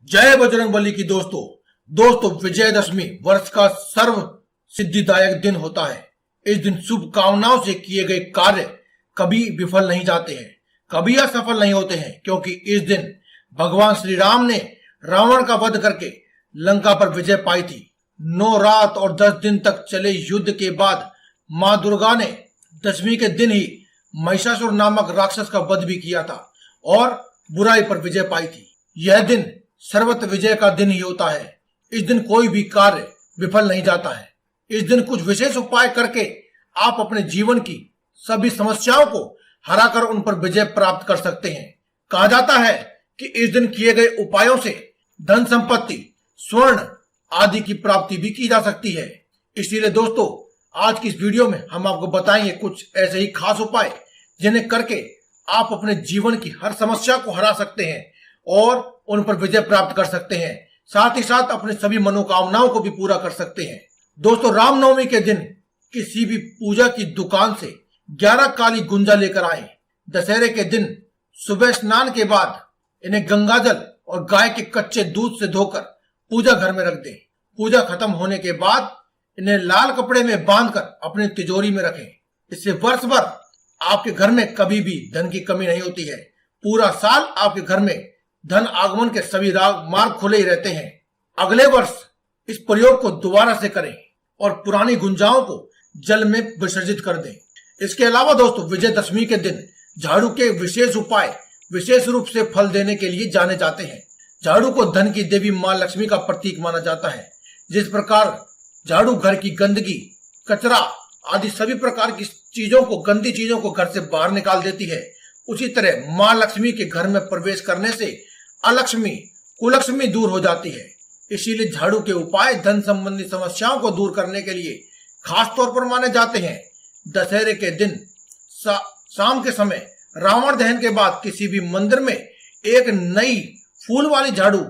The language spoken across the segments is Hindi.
जय बजरंगबली की दोस्तों विजयदशमी वर्ष का सर्व सिद्धिदायक दिन होता है। इस दिन शुभकामनाओं से किए गए कार्य कभी विफल नहीं जाते हैं, कभी असफल नहीं होते हैं, क्योंकि इस दिन भगवान श्री राम ने रावण का वध करके लंका पर विजय पाई थी। 9 रात और 10 दिन तक चले युद्ध के बाद मां दुर्गा ने दशमी के दिन ही महिषासुर नामक राक्षस का वध भी किया था और बुराई पर विजय पाई थी। यह दिन सर्वत्र विजय का दिन ही होता है। इस दिन कोई भी कार्य विफल नहीं जाता है। इस दिन कुछ विशेष उपाय करके आप अपने जीवन की सभी समस्याओं को हराकर उन पर विजय प्राप्त कर सकते हैं। कहा जाता है कि इस दिन किए गए उपायों से धन संपत्ति, स्वर्ण आदि की प्राप्ति भी की जा सकती है। इसीलिए दोस्तों, आज की इस वीडियो में हम आपको बताएंगे कुछ ऐसे ही खास उपाय जिन्हें करके आप अपने जीवन की हर समस्या को हरा सकते हैं और उन पर विजय प्राप्त कर सकते हैं। साथ ही साथ अपने सभी मनोकामनाओं को भी पूरा कर सकते हैं। दोस्तों, रामनवमी के दिन किसी भी पूजा की दुकान से 11 काली गुंजा लेकर आए। दशहरे के दिन सुबह स्नान के बाद इन्हें गंगाजल और गाय के कच्चे दूध से धोकर पूजा घर में रख दें। पूजा खत्म होने के बाद इन्हें लाल कपड़े में बांधकर अपनी तिजोरी में रखें। इससे वर्ष भर आपके घर में कभी भी धन की कमी नहीं होती है। पूरा साल आपके घर में धन आगमन के सभी मार्ग खुले ही रहते हैं। अगले वर्ष इस प्रयोग को दोबारा से करें और पुरानी गुंजाओं को जल में विसर्जित कर दें। इसके अलावा दोस्तों, विजयदशमी के दिन झाड़ू के विशेष उपाय विशेष रूप से फल देने के लिए जाने जाते हैं। झाड़ू को धन की देवी मां लक्ष्मी का प्रतीक माना जाता है। जिस प्रकार झाड़ू घर की गंदगी, कचरा आदि सभी प्रकार की चीजों को, गंदी चीजों को घर से बाहर निकाल देती है, उसी तरह मां लक्ष्मी के घर में प्रवेश करने से अलक्ष्मी, कुलक्ष्मी दूर हो जाती है। इसीलिए झाड़ू के उपाय धन संबंधी समस्याओं को दूर करने के लिए खास तौर पर माने जाते हैं। दशहरे के दिन शाम के समय रावण दहन के बाद किसी भी मंदिर में एक नई फूल वाली झाड़ू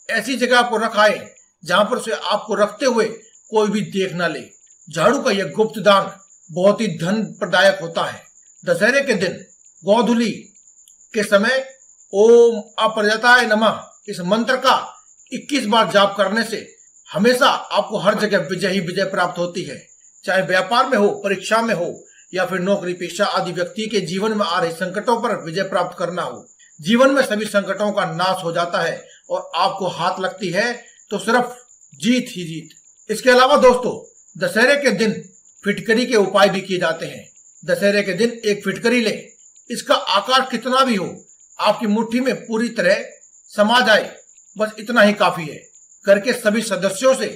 ऐसी जगह को रखाए जहां पर उसे आपको रखते हुए कोई भी देख न ले। झाड़ू का यह गुप्त दान बहुत ही धन प्रदायक होता है। दशहरे के दिन गोधूली के समय ओम अप्रजाताय नमः इस मंत्र का 21 बार जाप करने से हमेशा आपको हर जगह विजय ही विजय प्राप्त होती है। चाहे व्यापार में हो, परीक्षा में हो या फिर नौकरी पेशा आदि व्यक्ति के जीवन में आ रहे संकटों पर विजय प्राप्त करना हो। जीवन में सभी संकटों का नाश हो जाता है और आपको हाथ लगती है तो सिर्फ जीत ही जीत। इसके अलावा दोस्तों, दशहरे के दिन फिटकरी के उपाय भी किए जाते हैं। दशहरे के दिन एक फिटकरी ले, इसका आकार कितना भी हो, आपकी मुट्ठी में पूरी तरह समा जाए, बस इतना ही काफी है। घर के सभी सदस्यों से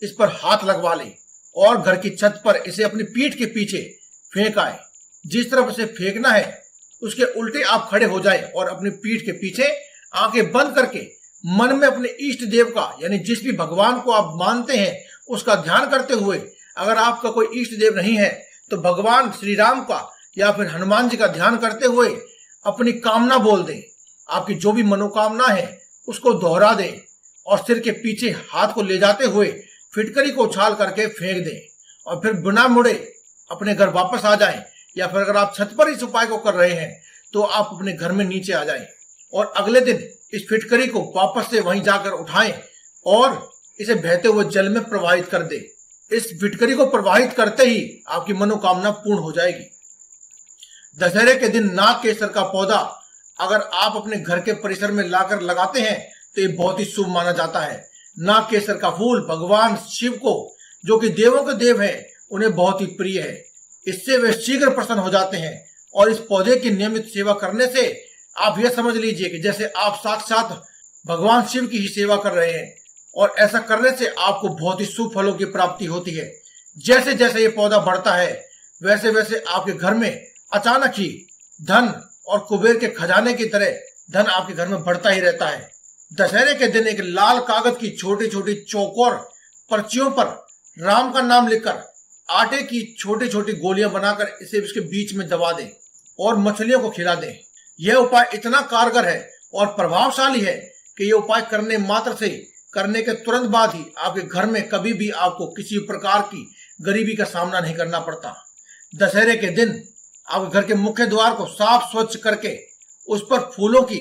इस पर हाथ लगवा लें और घर की छत पर इसे अपनी पीठ के पीछे फेंक आए। जिस तरफ इसे फेंकना है उसके उल्टे आप खड़े हो जाए और अपनी पीठ के पीछे आंखें बंद करके मन में अपने इष्ट देव का, यानी जिस भी भगवान को आप मानते हैं उसका ध्यान करते हुए, अगर आपका कोई इष्ट देव नहीं है तो भगवान श्री राम का या फिर हनुमान जी का ध्यान करते हुए अपनी कामना बोल दें। आपकी जो भी मनोकामना है उसको दोहरा दें और सिर के पीछे हाथ को ले जाते हुए फिटकरी को उछाल करके फेंक दें और फिर बिना मुड़े अपने घर वापस आ जाएं। या फिर अगर आप छत पर इस उपाय को कर रहे हैं तो आप अपने घर में नीचे आ जाएं और अगले दिन इस फिटकरी को वापस से वहीं जाकर उठाएं और इसे बहते हुए जल में प्रवाहित कर दें। इस फिटकरी को प्रवाहित करते ही आपकी मनोकामना पूर्ण हो जाएगी। दशहरे के दिन नाग केसर का पौधा अगर आप अपने घर के परिसर में लाकर लगाते हैं तो ये बहुत ही शुभ माना जाता है। नाग केसर का फूल भगवान शिव को, जो कि देवों के देव है, उन्हें बहुत ही प्रिय है। इससे वे शीघ्र प्रसन्न हो जाते हैं और इस पौधे की नियमित सेवा करने से आप यह समझ लीजिए कि जैसे आप साक्षात भगवान शिव की ही सेवा कर रहे हैं और ऐसा करने से आपको बहुत ही शुभ फलों की प्राप्ति होती है। जैसे जैसे ये पौधा बढ़ता है वैसे वैसे आपके घर में अचानक ही धन और कुबेर के खजाने की तरह धन आपके घर में बढ़ता ही रहता है। दशहरे के दिन एक लाल कागज की छोटी छोटी चौकोर पर्चियों पर राम का नाम लिखकर आटे की छोटी छोटी गोलियां बनाकर इसे इसके बीच में दबा दें और मछलियों को खिला दें। यह उपाय इतना कारगर है और प्रभावशाली है कि यह उपाय करने मात्र से करने के तुरंत बाद ही आपके घर में कभी भी आपको किसी प्रकार की गरीबी का सामना नहीं करना पड़ता। दशहरे के दिन आप घर के मुख्य द्वार को साफ स्वच्छ करके उस पर फूलों की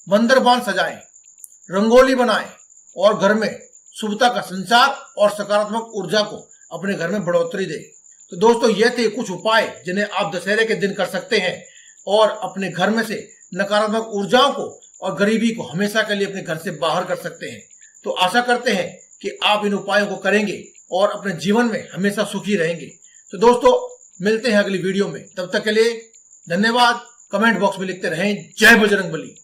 बंदरबान सजाएं, रंगोली बनाएं और घर में शुभता का संचार और सकारात्मक ऊर्जा को अपने घर में बढ़ोतरी दे। तो दोस्तों, ये थे कुछ उपाय जिन्हें आप दशहरे के दिन कर सकते हैं और अपने घर में से नकारात्मक ऊर्जाओं को और गरीबी को हमेशा के लिए अपने घर से बाहर कर सकते हैं। तो आशा करते हैं कि आप इन उपायों को करेंगे और अपने जीवन में हमेशा सुखी रहेंगे। तो दोस्तों, मिलते हैं अगली वीडियो में। तब तक के लिए धन्यवाद। कमेंट बॉक्स में लिखते रहें जय बजरंगबली।